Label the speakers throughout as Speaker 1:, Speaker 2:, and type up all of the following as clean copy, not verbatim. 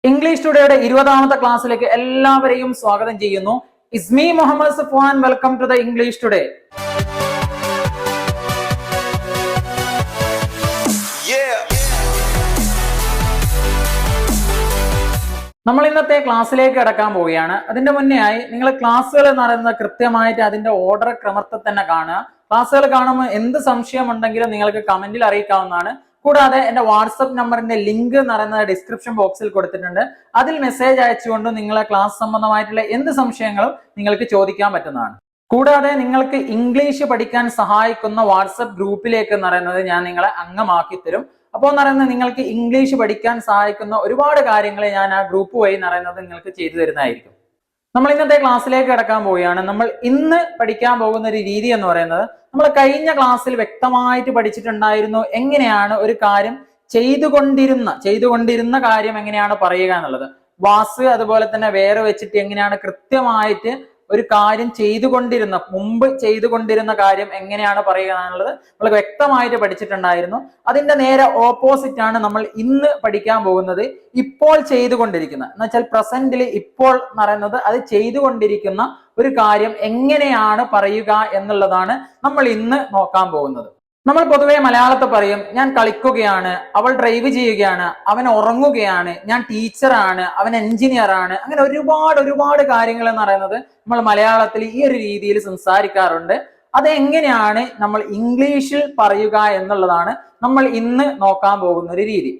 Speaker 1: English ടുഡേയുടെ 20ാമത്തെ ക്ലാസ്സിലേക്ക് എല്ലാവരെയും സ്വാഗതം ചെയ്യുന്നു. ഇസ്മി Muhammad Safwan. Welcome to the English today. നമ്മൾ ഇന്നത്തെ ക്ലാസ്സിലേക്ക് കടക്കാൻ പോവുകയാണ്. അതിന്റെ മുന്നേ ആയി നിങ്ങൾ ക്ലാസ്സുകൾ എന്ന് പറയുന്നത് കൃത്യമായിട്ട് അതിന്റെ ഓർഡർ ക്രമത്തിൽ തന്നെ കാണുക. ക്ലാസ്സുകൾ കാണുമ്പോൾ എന്ത് സംശയം ഉണ്ടെങ്കിലും നിങ്ങൾക്ക് കമന്റിൽ അറിയിക്കാവുന്നതാണ്. കൂടാതെ എന്റെ വാട്സപ്പ് നമ്പറിന്റെ ലിങ്ക് എന്ന് പറയുന്നത് ഡിസ്ക്രിപ്ഷൻ ബോക്സിൽ കൊടുത്തിട്ടുണ്ട്. അതിൽ മെസ്സേജ് അയച്ചുകൊണ്ട് നിങ്ങളെ ക്ലാസ് സംബന്ധമായിട്ടുള്ള എന്ത് സംശയങ്ങളും നിങ്ങൾക്ക് ചോദിക്കാൻ പറ്റുന്നതാണ്. കൂടാതെ നിങ്ങൾക്ക് ഇംഗ്ലീഷ് പഠിക്കാൻ സഹായിക്കുന്ന വാട്സപ്പ് ഗ്രൂപ്പിലേക്ക് എന്ന് പറയുന്നത് ഞാൻ നിങ്ങളെ അംഗമാക്കി തരും. അപ്പോൾ എന്ന് പറയുന്നത് നിങ്ങൾക്ക് ഇംഗ്ലീഷ് പഠിക്കാൻ സഹായിക്കുന്ന ഒരുപാട് കാര്യങ്ങൾ ഞാൻ ആ ഗ്രൂപ്പ് വഴി എന്ന് പറയുന്നത് നിങ്ങൾക്ക് ചെയ്തു തരുന്നതായിരിക്കും. നമ്മൾ ഇന്നത്തെ ക്ലാസ്സിലേക്ക് കിടക്കാൻ പോവുകയാണ്. നമ്മൾ ഇന്ന് പഠിക്കാൻ പോകുന്ന ഒരു രീതി എന്ന് പറയുന്നത് നമ്മൾ കഴിഞ്ഞ ക്ലാസ്സിൽ വ്യക്തമായിട്ട് പഠിച്ചിട്ടുണ്ടായിരുന്നു എങ്ങനെയാണ് ഒരു കാര്യം ചെയ്തുകൊണ്ടിരുന്ന കാര്യം എങ്ങനെയാണ് പറയുക എന്നുള്ളത്. വാസ് അതുപോലെ തന്നെ വേറെ വെച്ചിട്ട് എങ്ങനെയാണ് കൃത്യമായിട്ട് ഒരു കാര്യം മുമ്പ് ചെയ്തുകൊണ്ടിരുന്ന കാര്യം എങ്ങനെയാണ് പറയുക എന്നുള്ളത് നമ്മൾ വ്യക്തമായിട്ട് പഠിച്ചിട്ടുണ്ടായിരുന്നു. അതിന്റെ നേരെ ഓപ്പോസിറ്റ് ആണ് നമ്മൾ ഇന്ന് പഠിക്കാൻ പോകുന്നത്. ഇപ്പോൾ ചെയ്തുകൊണ്ടിരിക്കുന്ന എന്ന് വെച്ചാൽ പ്രസന്റിൽ ഇപ്പോൾ എന്ന് പറയുന്നത് അത് ചെയ്തുകൊണ്ടിരിക്കുന്ന ഒരു കാര്യം എങ്ങനെയാണ് പറയുക എന്നുള്ളതാണ് നമ്മൾ ഇന്ന് നോക്കാൻ പോകുന്നത്. നമ്മൾ പൊതുവെ മലയാളത്തിൽ പറയും ഞാൻ കളിക്കുകയാണ്, അവൾ ഡ്രൈവ് ചെയ്യുകയാണ്, അവൻ ഉറങ്ങുകയാണ്, ഞാൻ ടീച്ചറാണ്, അവൻ എഞ്ചിനീയർ ആണ്. അങ്ങനെ ഒരുപാട് കാര്യങ്ങൾ എന്ന് പറയുന്നത് നമ്മൾ മലയാളത്തിൽ ഈ ഒരു രീതിയിൽ സംസാരിക്കാറുണ്ട്. അതെങ്ങനെയാണ് നമ്മൾ ഇംഗ്ലീഷിൽ പറയുക എന്നുള്ളതാണ് നമ്മൾ ഇന്ന് നോക്കാൻ പോകുന്ന ഒരു രീതി.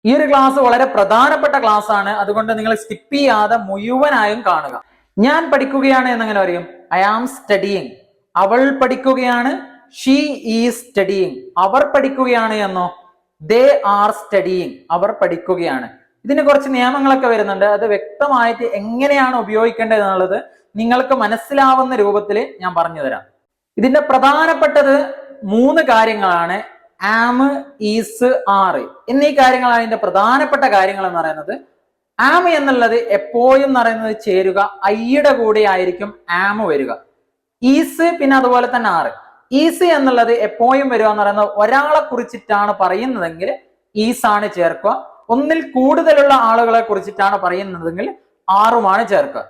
Speaker 1: ഈ ഒരു ക്ലാസ് വളരെ പ്രധാനപ്പെട്ട ക്ലാസ് ആണ്. അതുകൊണ്ട് നിങ്ങൾ സ്കിപ്പ് ചെയ്യാതെ മുഴുവനായും കാണുക. ഞാൻ പഠിക്കുകയാണ് എന്നെങ്ങനെ പറയും? I am studying. അവൾ പഠിക്കുകയാണ്, ഷീ ഈസ് സ്റ്റഡിയിങ്. അവർ പഠിക്കുകയാണ് എന്നോ? They are studying. അവർ പഠിക്കുകയാണ്. ഇതിന് കുറച്ച് നിയമങ്ങളൊക്കെ വരുന്നുണ്ട്. അത് വ്യക്തമായിട്ട് എങ്ങനെയാണ് ഉപയോഗിക്കേണ്ടത് എന്നുള്ളത് നിങ്ങൾക്ക് മനസ്സിലാവുന്ന രൂപത്തിൽ ഞാൻ പറഞ്ഞു തരാം. ഇതിന്റെ പ്രധാനപ്പെട്ടത് 3 കാര്യങ്ങളാണ്. ആം, ഈസ്, ആർ എന്നീ കാര്യങ്ങളാണ് ഇതിന്റെ പ്രധാനപ്പെട്ട കാര്യങ്ങൾ എന്ന് പറയുന്നത്. ആം എന്നുള്ളത് എപ്പോഴും എന്ന് പറയുന്നത് ചേരുക ഐയുടെ കൂടെ ആയിരിക്കും ആം വരിക. ഈസ് പിന്നെ അതുപോലെ തന്നെ ആറ്. ഈസ് എന്നുള്ളത് എപ്പോഴും വരിക എന്ന് പറയുന്നത് ഒരാളെ കുറിച്ചിട്ടാണ് പറയുന്നതെങ്കിൽ ഈസ് ആണ് ചേർക്കുക. ഒന്നിൽ കൂടുതലുള്ള ആളുകളെ കുറിച്ചിട്ടാണ് പറയുന്നതെങ്കിൽ ആറുമാണ് ചേർക്കുക.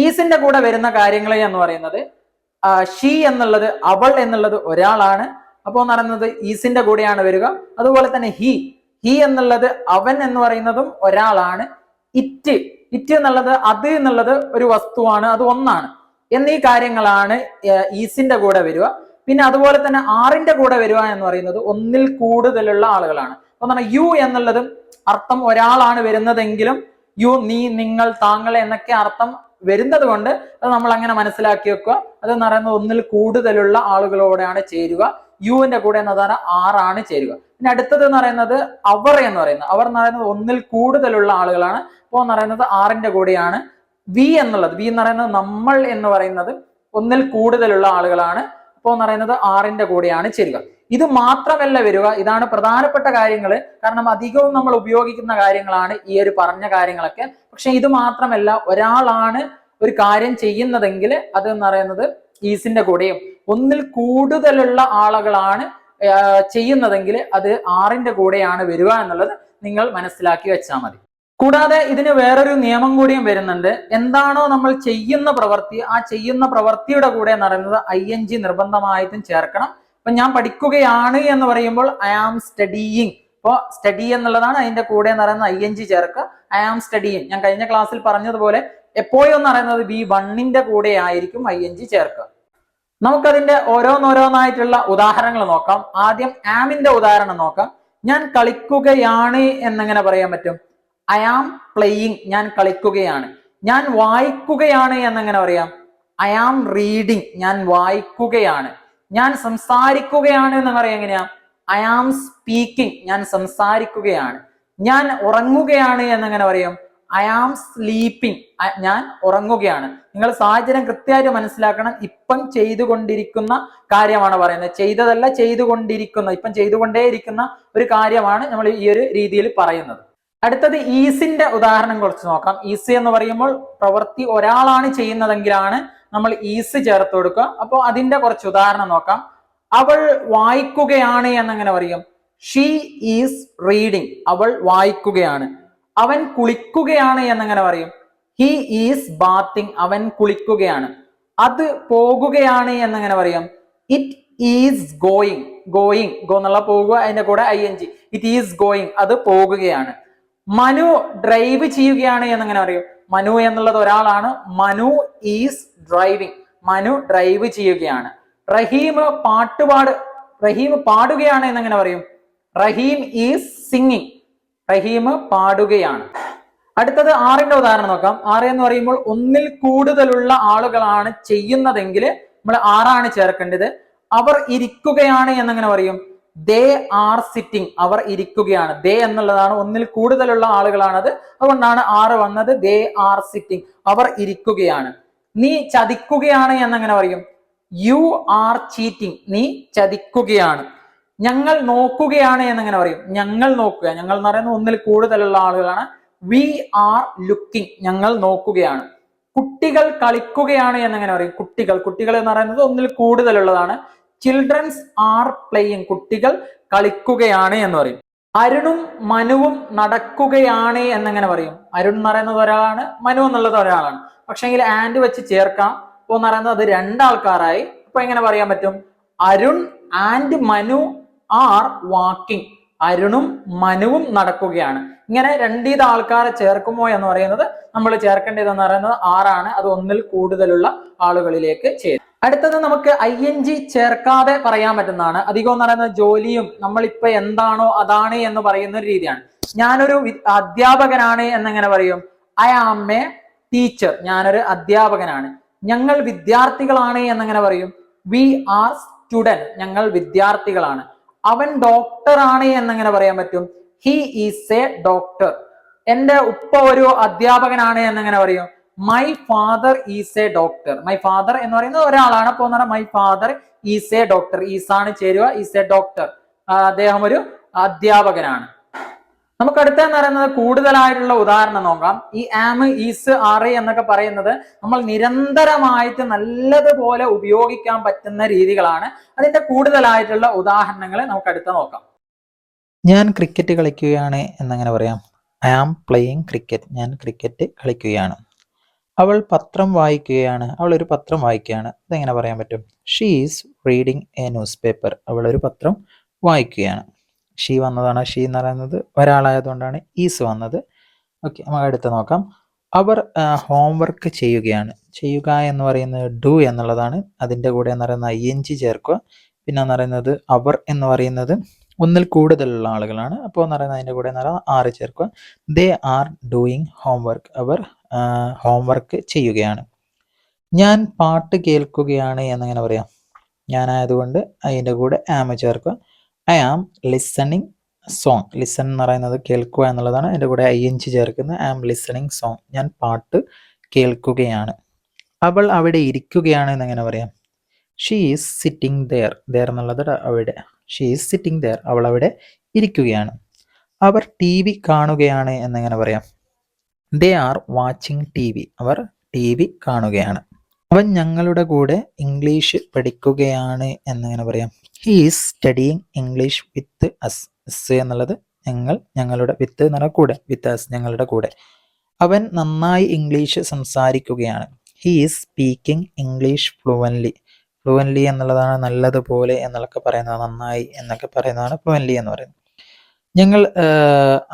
Speaker 1: ഈസിന്റെ കൂടെ വരുന്ന കാര്യങ്ങൾ എന്ന് പറയുന്നത് ഷീ എന്നുള്ളത്, അവൾ എന്നുള്ളത് ഒരാളാണ്. അപ്പോൾ എന്ന് പറയുന്നത് ഈസിന്റെ കൂടെയാണ് വരിക. അതുപോലെ തന്നെ ഹി എന്നുള്ളത് അവൻ എന്ന് പറയുന്നതും ഒരാളാണ്. ഇറ്റ് എന്നുള്ളത് അത് എന്നുള്ളത് ഒരു വസ്തുവാണ്, അത് ഒന്നാണ്. എന്നീ കാര്യങ്ങളാണ് ഈസിന്റെ കൂടെ വരിക. പിന്നെ അതുപോലെ തന്നെ ആറിന്റെ കൂടെ വരിക എന്ന് പറയുന്നത് ഒന്നിൽ കൂടുതലുള്ള ആളുകളാണ്. അപ്പൊ യു എന്നുള്ളതും അർത്ഥം ഒരാളാണ് വരുന്നതെങ്കിലും യു, നീ, നിങ്ങൾ, താങ്കൾ എന്നൊക്കെ അർത്ഥം വരുന്നത് കൊണ്ട് അത് നമ്മൾ അങ്ങനെ മനസ്സിലാക്കി വെക്കുക. അതെന്ന് പറയുന്നത് ഒന്നിൽ കൂടുതലുള്ള ആളുകളോടെയാണ് ചേരുക. യുവിന്റെ കൂടെ എന്നതാണ് ആറാണ് ചേരുക. പിന്നെ അടുത്തത് എന്ന് പറയുന്നത് അവർ എന്ന് പറയുന്നത് ഒന്നിൽ കൂടുതലുള്ള ആളുകളാണ്. അപ്പോൾ എന്ന് പറയുന്നത് ആറിന്റെ കൂടെയാണ്. വി എന്ന് പറയുന്നത് നമ്മൾ എന്ന് പറയുന്നത് ഒന്നിൽ കൂടുതലുള്ള ആളുകളാണ്. അപ്പോൾ എന്ന് പറയുന്നത് ആറിന്റെ കൂടെയാണ് ചേരുക. ഇത് മാത്രമല്ല വരിക. ഇതാണ് പ്രധാനപ്പെട്ട കാര്യങ്ങൾ. കാരണം അധികവും നമ്മൾ ഉപയോഗിക്കുന്ന കാര്യങ്ങളാണ് ഈ ഒരു പറഞ്ഞ കാര്യങ്ങളൊക്കെ. പക്ഷെ ഇത് മാത്രമല്ല, ഒരാളാണ് ഒരു കാര്യം ചെയ്യുന്നതെങ്കിൽ അത് എന്ന് പറയുന്നത് ഈസിന്റെ കൂടെയും ഒന്നിൽ കൂടുതലുള്ള ആളുകളാണ് ചെയ്യുന്നതെങ്കിൽ അത് ആറിന്റെ കൂടെയാണ് വരിക എന്നുള്ളത് നിങ്ങൾ മനസ്സിലാക്കി വെച്ചാൽ മതി. കൂടാതെ ഇതിന് വേറൊരു നിയമം കൂടിയും വരുന്നുണ്ട്. എന്താണോ നമ്മൾ ചെയ്യുന്ന പ്രവൃത്തി, ആ ചെയ്യുന്ന പ്രവൃത്തിയുടെ കൂടെ എന്ന് പറയുന്നത് ING നിർബന്ധമായിട്ടും ചേർക്കണം. അപ്പൊ ഞാൻ പഠിക്കുകയാണ് എന്ന് പറയുമ്പോൾ ഐ ആം സ്റ്റഡിയിങ്. ഇപ്പൊ സ്റ്റഡി എന്നുള്ളതാണ്, അതിന്റെ കൂടെ എന്ന് പറയുന്നത് ING ചേർക്കുക. I am studying. ഞാൻ കഴിഞ്ഞ ക്ലാസ്സിൽ പറഞ്ഞതുപോലെ എപ്പോഴും എന്ന് പറയുന്നത് V1ന്റെ കൂടെ ആയിരിക്കും ING ചേർക്കുക. നമുക്കതിന്റെ ഓരോന്നായിട്ടുള്ള ഉദാഹരണങ്ങൾ നോക്കാം. ആദ്യം ആമിന്റെ ഉദാഹരണം നോക്കാം. ഞാൻ കളിക്കുകയാണ് എന്നെങ്ങനെ പറയാൻ പറ്റും? I am playing. ഞാൻ കളിക്കുകയാണ്. ഞാൻ വായിക്കുകയാണ് എന്നെങ്ങനെ പറയാം? I am reading. ഞാൻ വായിക്കുകയാണ്. ഞാൻ സംസാരിക്കുകയാണ് എന്ന് പറയാം എങ്ങനെയാ? I am speaking. ഞാൻ സംസാരിക്കുകയാണ്. ഞാൻ ഉറങ്ങുകയാണ് എന്നെങ്ങനെ പറയും? I am sleeping. ഞാൻ ഉറങ്ങുകയാണ്. നിങ്ങൾ സാഹചര്യം കൃത്യമായിട്ട് മനസ്സിലാക്കണം. ഇപ്പം ചെയ്തുകൊണ്ടിരിക്കുന്ന കാര്യമാണ് പറയുന്നത്, ചെയ്തതല്ല, ചെയ്തുകൊണ്ടിരിക്കുന്ന, ഇപ്പം ചെയ്തുകൊണ്ടേയിരിക്കുന്ന ഒരു കാര്യമാണ് നമ്മൾ ഈ ഒരു രീതിയിൽ പറയുന്നത്. അടുത്തത് ഈസിന്റെ ഉദാഹരണം കുറച്ച് നോക്കാം. ഈസ് എന്ന് പറയുമ്പോൾ പ്രവൃത്തി ഒരാളാണ് ചെയ്യുന്നതെങ്കിലാണ് നമ്മൾ ഈസ് ചേർത്ത് കൊടുക്കുക. അപ്പോൾ അതിന്റെ കുറച്ച് ഉദാഹരണം നോക്കാം. അവൾ വായിക്കുകയാണ് എന്നെങ്ങനെ പറയും? She is reading. അവൾ വായിക്കുകയാണ്. അവൻ കുളിക്കുകയാണ് എന്നെങ്ങനെ പറയും? He is bathing. അവൻ കുളിക്കുകയാണ്. അത് പോകുകയാണ് എന്നെങ്ങനെ പറയാം? It is going. Going, go എന്നുള്ള പോകുക, അതിന്റെ കൂടെ ING. ഇറ്റ് ഈസ് ഗോയിങ്, അത് പോകുകയാണ്. മനു ഡ്രൈവ് ചെയ്യുകയാണ് എന്നെങ്ങനെ പറയും? മനു എന്നുള്ളത് ഒരാളാണ്. Manu is driving. Manu drive ചെയ്യുകയാണ്. റഹീം റഹീം പാടുകയാണ് എന്നെങ്ങനെ പറയും? റഹീം ഈസ് സിംഗിങ്. റഹീം പാടുകയാണ്. അടുത്തത് 6ന്റെ ഉദാഹരണം നോക്കാം. 6 എന്ന് പറയുമ്പോൾ ഒന്നിൽ കൂടുതലുള്ള ആളുകളാണ് ചെയ്യുന്നതെങ്കിൽ നമ്മൾ 6 ചേർക്കേണ്ടത്. അവർ ഇരിക്കുകയാണ് എന്നെങ്ങനെ പറയും? They are sitting. അവർ ഇരിക്കുകയാണ്. ദേ എന്നുള്ളതാണ്, ഒന്നിൽ കൂടുതലുള്ള ആളുകളാണത്, അതുകൊണ്ടാണ് 6 വന്നത്. They are sitting. അവർ ഇരിക്കുകയാണ്. നീ ചതിക്കുകയാണ് എന്നെങ്ങനെ പറയും? You are cheating. നീ ചതിക്കുകയാണ്. ഞങ്ങൾ നോക്കുകയാണ് എന്നെങ്ങനെ പറയും? ഞങ്ങൾ നോക്കുക. ഞങ്ങൾ എന്ന് പറയുന്നത് ഒന്നിൽ കൂടുതലുള്ള ആളുകളാണ്. We are looking. ഞങ്ങൾ നോക്കുകയാണ്. കുട്ടികൾ കളിക്കുകയാണ് എന്നെങ്ങനെ പറയും? കുട്ടികൾ എന്ന് പറയുന്നത് ഒന്നിൽ കൂടുതലുള്ളതാണ്. Children's are playing. കുട്ടികൾ കളിക്കുകയാണ് എന്ന് പറയും. അരുണും മനുവും നടക്കുകയാണ് എന്നെങ്ങനെ പറയും? അരുൺ എന്ന് പറയുന്നത് ഒരാളാണ്, മനു എന്നുള്ളത് ഒരാളാണ്. പക്ഷെങ്കിൽ ആൻഡ് വെച്ച് ചേർക്കാം. അപ്പൊ എന്ന് പറയുന്നത് അത് 2 ആൾക്കാരായി. അപ്പൊ എങ്ങനെ പറയാൻ പറ്റും? Arun and Manu are walking. അരുണും മനുവും നടക്കുകയാണ്. ഇങ്ങനെ 2 ആൾക്കാരെ ചേർക്കുമോ എന്ന് പറയുന്നത് നമ്മൾ ചേർക്കേണ്ടതെന്ന് പറയുന്നത് 6. അത് ഒന്നിൽ കൂടുതലുള്ള ആളുകളിലേക്ക് ചേരും. അടുത്തത് നമുക്ക് ING ചേർക്കാതെ പറയാൻ പറ്റുന്നതാണ്. അധികം എന്ന് പറയുന്നത് ജോലിയും നമ്മളിപ്പോ എന്താണോ അതാണ് എന്ന് പറയുന്ന ഒരു രീതിയാണ്. ഞാനൊരു അധ്യാപകനാണ് എന്നെങ്ങനെ പറയും? I am a teacher. ഞാനൊരു അധ്യാപകനാണ്. ഞങ്ങൾ വിദ്യാർത്ഥികളാണ് എന്നെങ്ങനെ പറയും? We are student. ഞങ്ങൾ വിദ്യാർത്ഥികളാണ്. അവൻ ഡോക്ടർ ആണ് എന്നെങ്ങനെ പറയാൻ പറ്റും? He is a doctor. എന്റെ ഉപ്പ ഒരു അധ്യാപകനാണ് എന്നെങ്ങനെ പറയും? My father is a doctor. My father എന്ന് പറയുന്നത് ഒരാളാണ്. അപ്പൊ my father is a doctor. ഈസാണ് ചേരുക. Is a doctor. അദ്ദേഹം ഒരു അധ്യാപകനാണ്. നമുക്ക് അടുത്തെന്ന് പറയുന്നത് കൂടുതലായിട്ടുള്ള ഉദാഹരണം നോക്കാം. ഈ ആം, ഈസ്, ആറ് എന്നൊക്കെ പറയുന്നത് നമ്മൾ നിരന്തരമായിട്ട് നല്ലതുപോലെ ഉപയോഗിക്കാൻ പറ്റുന്ന രീതികളാണ്. അതിന്റെ കൂടുതലായിട്ടുള്ള ഉദാഹരണങ്ങൾ നമുക്ക് അടുത്ത നോക്കാം.
Speaker 2: ഞാൻ ക്രിക്കറ്റ് കളിക്കുകയാണ് എന്നങ്ങനെ പറയാം? I am playing cricket. ഞാൻ ക്രിക്കറ്റ് കളിക്കുകയാണ്. അവൾ പത്രം വായിക്കുകയാണ്. അവൾ ഒരു പത്രം വായിക്കുകയാണ്. അതെങ്ങനെ പറയാൻ പറ്റും? She is reading A news paper. അവൾ ഒരു പത്രം വായിക്കുകയാണ്. ഷീ വന്നതാണ്. ഷീ എന്ന് പറയുന്നത് ഒരാളായതുകൊണ്ടാണ് ഈസ് വന്നത്. ഓക്കെ, നമുക്ക് അടുത്ത് നോക്കാം. അവർ ഹോംവർക്ക് ചെയ്യുകയാണ്. ചെയ്യുക എന്ന് പറയുന്നത് ഡു എന്നുള്ളതാണ്. അതിൻ്റെ കൂടെ എന്ന് പറയുന്നത് ING ചേർക്കുക. പിന്നെ എന്ന് പറയുന്നത് അവർ എന്ന് പറയുന്നത് ഒന്നിൽ കൂടുതലുള്ള ആളുകളാണ്. അപ്പോൾ എന്ന് പറയുന്നത് അതിൻ്റെ കൂടെ എന്ന് പറയുന്നത് 6 ചേർക്കുക. They are doing homework. അവർ ഹോംവർക്ക് ചെയ്യുകയാണ്. ഞാൻ പാട്ട് കേൾക്കുകയാണ് എന്നങ്ങനെ പറയാം? ഞാനായതുകൊണ്ട് അതിൻ്റെ കൂടെ ആം ചേർക്കുക. I am listening song. Listen എന്ന് പറയുന്നത് കേൾക്കുക എന്നുള്ളതാണ്. അതിൻ്റെ കൂടെ ING ചേർക്കുന്നത്. I am listening song. ഞാൻ പാട്ട് കേൾക്കുകയാണ്. അവൾ അവിടെ ഇരിക്കുകയാണ് എന്നെങ്ങനെ പറയാം? She is sitting there. There എന്നുള്ളത് അവിടെ. She is sitting there. അവൾ അവിടെ ഇരിക്കുകയാണ്. അവർ TV കാണുകയാണ് എന്നെങ്ങനെ പറയാം? They are watching TV. അവർ TV കാണുകയാണ്. അവൻ ഞങ്ങളുടെ കൂടെ ഇംഗ്ലീഷ് പഠിക്കുകയാണ് എന്നെങ്ങനെ പറയാം? He is studying English with us. S എന്നുള്ളത് ഞങ്ങളുടെ, വിത്ത് എന്ന് പറഞ്ഞാൽ കൂടെ, വിത്ത് അസ് ഞങ്ങളുടെ കൂടെ. അവൻ നന്നായി ഇംഗ്ലീഷ് സംസാരിക്കുകയാണ്. He is speaking English fluently. Fluently എന്നുള്ളതാണ് നല്ലതുപോലെ എന്നൊക്കെ പറയുന്നത്, നന്നായി എന്നൊക്കെ പറയുന്നതാണ് ഫ്ലുവൻലി എന്ന് പറയുന്നത്. ഞങ്ങൾ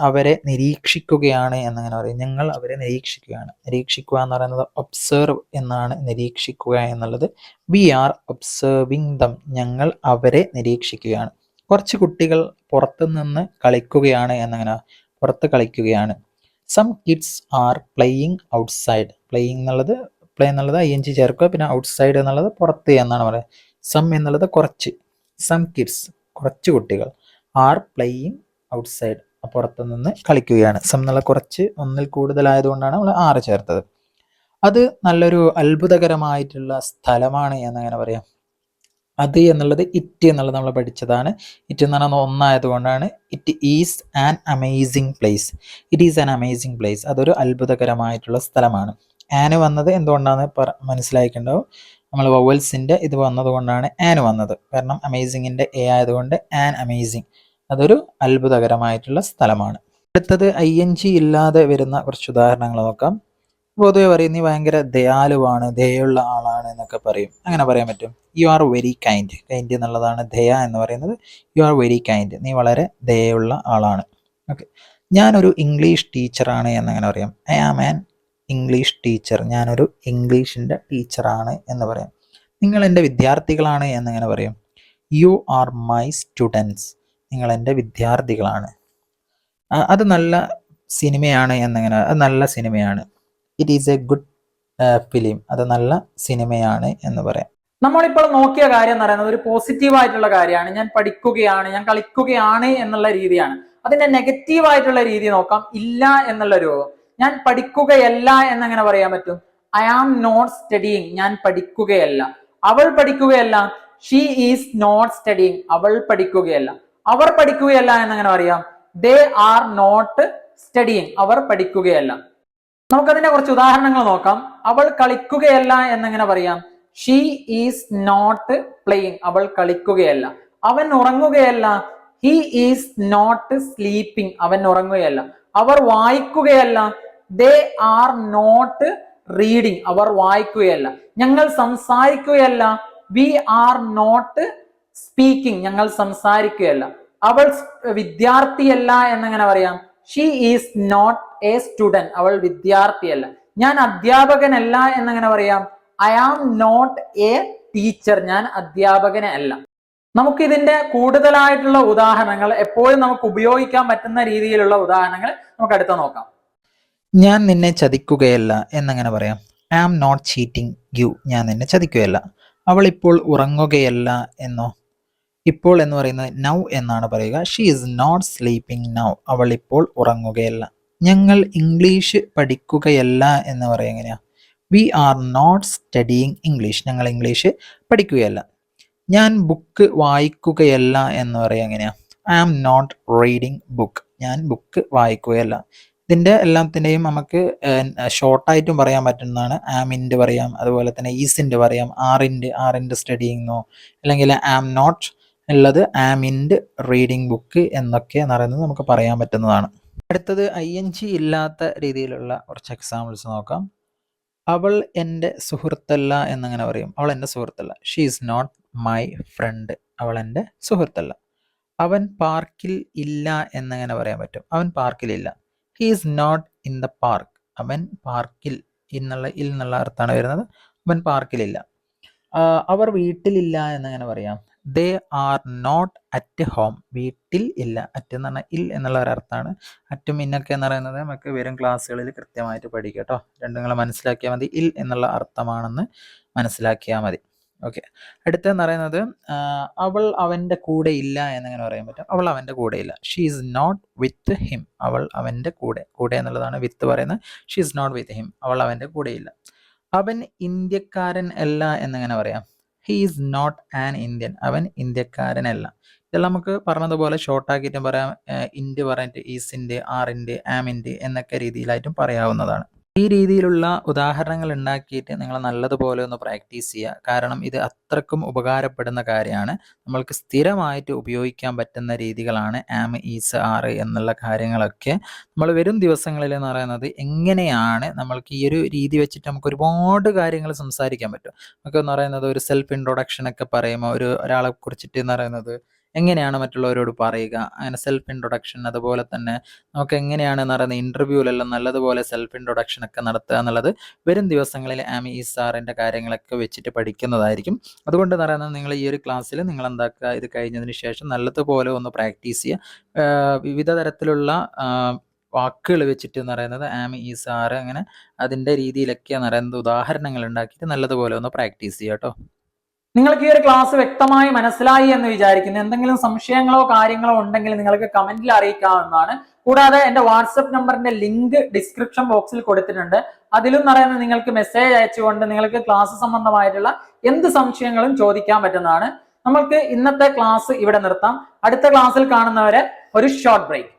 Speaker 2: അവരെ നിരീക്ഷിക്കുകയാണ് എന്നങ്ങനെ പറയും? ഞങ്ങൾ അവരെ നിരീക്ഷിക്കുകയാണ്. നിരീക്ഷിക്കുക എന്ന് പറയുന്നത് ഒബ്സർവ് എന്നാണ്. നിരീക്ഷിക്കുക എന്നുള്ളത് വി ആർ ഒബ്സർവിങ് ദം. ഞങ്ങൾ അവരെ നിരീക്ഷിക്കുകയാണ്. കുറച്ച് കുട്ടികൾ പുറത്തു നിന്ന് കളിക്കുകയാണ് എന്നങ്ങനെ? പുറത്ത് കളിക്കുകയാണ്. Some kids are playing outside. Playing എന്നുള്ളത്, പ്ലേ എന്നുള്ളത് ING ചേർക്കുക. പിന്നെ ഔട്ട്സൈഡ് എന്നുള്ളത് പുറത്ത് എന്നാണ് പറയുക. സം എന്നുള്ളത് കുറച്ച്. സം കിഡ്സ് കുറച്ച് കുട്ടികൾ. ആർ പ്ലേയിങ് ഔട്ട്സൈഡ് പുറത്തു നിന്ന് കളിക്കുകയാണ്. സം എന്നുള്ള കുറച്ച് ഒന്നിൽ കൂടുതലായതുകൊണ്ടാണ് നമ്മൾ 6 ചേർത്തത്. അത് നല്ലൊരു അത്ഭുതകരമായിട്ടുള്ള സ്ഥലമാണ് എന്നങ്ങനെ പറയാം? അത് എന്നുള്ളത് ഇറ്റ് എന്നുള്ളത് നമ്മൾ പഠിച്ചതാണ്. ഇറ്റ് എന്ന് പറഞ്ഞാൽ ഒന്നായതുകൊണ്ടാണ് it is an amazing place. It is an amazing place. അതൊരു അത്ഭുതകരമായിട്ടുള്ള സ്ഥലമാണ്. ആന് വന്നത് എന്തുകൊണ്ടാണ് മനസ്സിലാക്കിയിട്ടുണ്ടാവും. നമ്മൾ വവൽസിൻ്റെ ഇത് വന്നതുകൊണ്ടാണ് ആന് വന്നത്. കാരണം അമേസിങ്ങിൻ്റെ A ആയതുകൊണ്ട് ആൻ അമേസിങ്. അതൊരു അത്ഭുതകരമായിട്ടുള്ള സ്ഥലമാണ്. അടുത്തത് ING ഇല്ലാതെ വരുന്ന കുറച്ച് ഉദാഹരണങ്ങൾ നോക്കാം. പൊതുവെ പറയും നീ ഭയങ്കര ദയാലുവാണ്, ദയുള്ള ആളാണ് എന്നൊക്കെ പറയും. അങ്ങനെ പറയാൻ പറ്റും. You are very kind. Kind എന്നുള്ളതാണ് ദയ എന്ന് പറയുന്നത്. You are very kind. നീ വളരെ ദയുള്ള ആളാണ്. ഓക്കെ. ഞാനൊരു ഇംഗ്ലീഷ് ടീച്ചറാണ് എന്നങ്ങനെ പറയാം. I am an English teacher. ഞാനൊരു ഇംഗ്ലീഷിൻ്റെ ടീച്ചറാണ് എന്ന് പറയാം. നിങ്ങൾ എൻ്റെ വിദ്യാർത്ഥികളാണ് എന്നങ്ങനെ പറയും. You are my students. നിങ്ങൾ എൻ്റെ വിദ്യാർത്ഥികളാണ്. അത് നല്ല സിനിമയാണ് എന്നങ്ങനെ, അത് നല്ല സിനിമയാണ്. It is A good film. അത് നല്ല സിനിമയാണ് എന്ന് പറയാം.
Speaker 1: നമ്മളിപ്പോൾ നോക്കിയ കാര്യം എന്ന് പറയുന്നത് ഒരു പോസിറ്റീവ് ആയിട്ടുള്ള കാര്യമാണ്. ഞാൻ പഠിക്കുകയാണ്, ഞാൻ കളിക്കുകയാണ് എന്നുള്ള രീതിയാണ്. അതിന്റെ നെഗറ്റീവ് ആയിട്ടുള്ള രീതി നോക്കാം. ഇല്ല എന്നുള്ള രൂപം. ഞാൻ പഠിക്കുകയല്ല എന്നങ്ങനെ പറയാൻ പറ്റും. I am not studying. ഞാൻ പഠിക്കുകയല്ല. അവൾ പഠിക്കുകയല്ല. She is not studying. അവൾ പഠിക്കുകയല്ല. അവർ പഠിക്കുകയല്ല എന്നങ്ങനെ പറയാം. They are not studying. അവർ പഠിക്കുകയല്ല. നമുക്കതിന്റെ കുറച്ച് ഉദാഹരണങ്ങൾ നോക്കാം. അവൾ കളിക്കുകയല്ല എന്നങ്ങനെ പറയാം. She is not playing. അവൾ കളിക്കുകയല്ല. അവൻ ഉറങ്ങുകയല്ല. He is not sleeping. അവൻ ഉറങ്ങുകയല്ല. അവർ വായിക്കുകയല്ല. They are not reading. അവർ വായിക്കുകയല്ല. ഞങ്ങൾ സംസാരിക്കുകയല്ല. We are not speaking. ഞങ്ങൾ സംസാരിക്കുകയല്ല. അവൾ വിദ്യാർത്ഥിയല്ല എന്നങ്ങനെ പറയാം. She is not a student. അവൾ വിദ്യാർത്ഥിയല്ല. ഞാൻ അധ്യാപകനല്ല എന്നങ്ങനെ പറയാം. I am not a teacher. ഞാൻ അധ്യാപകനല്ല. നമുക്ക് ഇതിന്റെ കൂടുതലായിട്ടുള്ള ഉദാഹരണങ്ങൾ എപ്പോഴും നമുക്ക് ഉപയോഗിക്കാൻ പറ്റുന്ന രീതിയിലുള്ള ഉദാഹരണങ്ങൾ നമുക്ക് അടുത്ത നോക്കാം.
Speaker 2: ഞാൻ നിന്നെ ചതിക്കുകയല്ല എന്നങ്ങനെ പറയാം. I am not cheating you. ഞാൻ നിന്നെ ചതിക്കുകയല്ല. അവൾ ഇപ്പോൾ ഉറങ്ങുകയല്ല എന്നോ? ഇപ്പോൾ എന്ന് പറയുന്നത് നൗ എന്നാണ് പറയുക. She is not sleeping now. അവൾ ഇപ്പോൾ ഉറങ്ങുകയല്ല. ഞങ്ങൾ ഇംഗ്ലീഷ് പഠിക്കുകയല്ല എന്ന് പറയുക എങ്ങനെയാ? We are not studying English. ഞങ്ങൾ ഇംഗ്ലീഷ് പഠിക്കുകയല്ല. ഞാൻ ബുക്ക് വായിക്കുകയല്ല എന്ന് പറയുക എങ്ങനെയാ? I am not reading book. ഞാൻ ബുക്ക് വായിക്കുകയല്ല. ഇതിൻ്റെ എല്ലാത്തിൻ്റെയും നമുക്ക് ഷോർട്ടായിട്ടും പറയാൻ പറ്റുന്നതാണ്. ആമിൻ്റെ പറയാം, അതുപോലെ തന്നെ ഈസിൻ്റെ പറയാം, ആറിൻ്റെ സ്റ്റഡിയിങ്ങോ, അല്ലെങ്കിൽ ആം നോട്ട് ഉള്ളത് ആമിൻ്റെ റീഡിങ് ബുക്ക് എന്നൊക്കെ എന്ന് പറയുന്നത് നമുക്ക് പറയാൻ പറ്റുന്നതാണ്. അടുത്തത് ING ഇല്ലാത്ത രീതിയിലുള്ള കുറച്ച് എക്സാമ്പിൾസ് നോക്കാം. അവൾ എൻ്റെ സുഹൃത്തല്ല എന്നങ്ങനെ പറയും. അവൾ എൻ്റെ സുഹൃത്തല്ല. She is not my friend. അവൾ എൻ്റെ സുഹൃത്തല്ല. അവൻ പാർക്കിൽ ഇല്ല എന്നങ്ങനെ പറയാൻ പറ്റും. അവൻ പാർക്കിലില്ല. He is not in the park. അവൻ പാർക്കിൽ എന്നുള്ള അർത്ഥമാണ് വരുന്നത്. അവൻ പാർക്കിലില്ല. അവർ വീട്ടിലില്ല എന്നങ്ങനെ പറയാം. They are not at home. വീട്ടിൽ ഇല്ല. അറ്റ് എന്ന് പറഞ്ഞാൽ ഇൽ എന്നുള്ള ഒരർത്ഥമാണ്. അറ്റും ഇന്നൊക്കെ എന്ന് പറയുന്നത് നമുക്ക് വരും ക്ലാസ്സുകളിൽ കൃത്യമായിട്ട് പഠിക്കുക കേട്ടോ. രണ്ടും നിങ്ങൾ മനസ്സിലാക്കിയാൽ മതി. ഇൽ എന്നുള്ള അർത്ഥമാണെന്ന് മനസ്സിലാക്കിയാൽ മതി. ഓക്കെ. അടുത്തെന്ന് പറയുന്നത് അവൾ അവൻ്റെ കൂടെ ഇല്ല എന്നങ്ങനെ പറയാൻ പറ്റും. അവൾ അവൻ്റെ കൂടെ ഇല്ല. She is not with him. അവൾ അവൻ്റെ കൂടെ എന്നുള്ളതാണ് വിത്ത് പറയുന്നത്. She is not with him. അവൾ അവൻ്റെ കൂടെയില്ല. അവൻ ഇന്ത്യക്കാരൻ അല്ല എന്നങ്ങനെ പറയാം. He is not an Indian. അവൻ ഇന്ത്യക്കാരനല്ല. ഇതെല്ലാം നമുക്ക് പറഞ്ഞതുപോലെ ഷോർട്ടാക്കിയിട്ടും പറയാം. ഇൻഡ് പറഞ്ഞിട്ട് ഈസിൻ്റെ, ആറിൻ്റെ, ആമിൻ്റെ എന്നൊക്കെ രീതിയിലായിട്ടും പറയാവുന്നതാണ്. ഈ രീതിയിലുള്ള ഉദാഹരണങ്ങൾ ഉണ്ടാക്കിയിട്ട് നിങ്ങൾ നല്ലതുപോലെ ഒന്ന് പ്രാക്ടീസ് ചെയ്യുക. കാരണം ഇത് അത്രക്കും ഉപകാരപ്പെടുന്ന കാര്യമാണ്. നമ്മൾക്ക് സ്ഥിരമായിട്ട് ഉപയോഗിക്കാൻ പറ്റുന്ന രീതികളാണ് ആം, ഈസ്, ആറ് എന്നുള്ള കാര്യങ്ങളൊക്കെ. നമ്മൾ വരും ദിവസങ്ങളിൽ എന്ന് പറയുന്നത് എങ്ങനെയാണ് നമ്മൾക്ക് ഈ ഒരു രീതി വെച്ചിട്ട് നമുക്ക് ഒരുപാട് കാര്യങ്ങൾ സംസാരിക്കാൻ പറ്റും. നമുക്ക് എന്ന് പറയുന്നത് ഒരു സെൽഫ് ഇൻട്രൊഡക്ഷൻ ഒക്കെ പറയുമ്പോൾ ഒരാളെ കുറിച്ചിട്ട് എന്ന് പറയുന്നത് എങ്ങനെയാണ് മറ്റുള്ളവരോട് പറയുക, അങ്ങനെ സെൽഫ് ഇൻട്രൊഡക്ഷൻ. അതുപോലെ തന്നെ നമുക്ക് എങ്ങനെയാണെന്ന് പറയുന്നത് ഇൻ്റർവ്യൂവിലെല്ലാം നല്ലതുപോലെ സെൽഫ് ഇൻട്രൊഡക്ഷൻ ഒക്കെ നടത്തുക എന്നുള്ളത് വരും ദിവസങ്ങളിൽ ആം, ഈ സാറിൻ്റെ കാര്യങ്ങളൊക്കെ വെച്ചിട്ട് പഠിക്കുന്നതായിരിക്കും. അതുകൊണ്ട് പറയുന്നത് നിങ്ങൾ ഈ ഒരു ക്ലാസ്സിൽ നിങ്ങൾ എന്താക്കുക, ഇത് കഴിഞ്ഞതിന് ശേഷം നല്ലതുപോലെ ഒന്ന് പ്രാക്ടീസ് ചെയ്യുക. വിവിധ തരത്തിലുള്ള വാക്കുകൾ വെച്ചിട്ട് എന്ന് പറയുന്നത് ആം, ഈ സാറ് അങ്ങനെ അതിൻ്റെ രീതിയിലൊക്കെ എന്ന് പറയുന്നത് ഉദാഹരണങ്ങൾ ഉണ്ടാക്കിയിട്ട് നല്ലതുപോലെ ഒന്ന് പ്രാക്ടീസ് ചെയ്യുക കേട്ടോ.
Speaker 1: നിങ്ങൾക്ക് ഈ ഒരു ക്ലാസ് വ്യക്തമായി മനസ്സിലായി എന്ന് വിചാരിക്കുന്നു. എന്തെങ്കിലും സംശയങ്ങളോ കാര്യങ്ങളോ ഉണ്ടെങ്കിൽ നിങ്ങൾക്ക് കമന്റിൽ അറിയിക്കാവുന്നതാണ്. കൂടാതെ എന്റെ വാട്സപ്പ് നമ്പറിന്റെ ലിങ്ക് ഡിസ്ക്രിപ്ഷൻ ബോക്സിൽ കൊടുത്തിട്ടുണ്ട്. അതിലും പറയുന്നത് നിങ്ങൾക്ക് മെസ്സേജ് അയച്ചുകൊണ്ട് നിങ്ങൾക്ക് ക്ലാസ് സംബന്ധമായിട്ടുള്ള എന്ത് സംശയങ്ങളും ചോദിക്കാൻ പറ്റുന്നതാണ്. നമ്മൾക്ക് ഇന്നത്തെ ക്ലാസ് ഇവിടെ നിർത്താം. അടുത്ത ക്ലാസ്സിൽ കാണുന്നവരെ ഒരു ഷോർട്ട് ബ്രേക്ക്.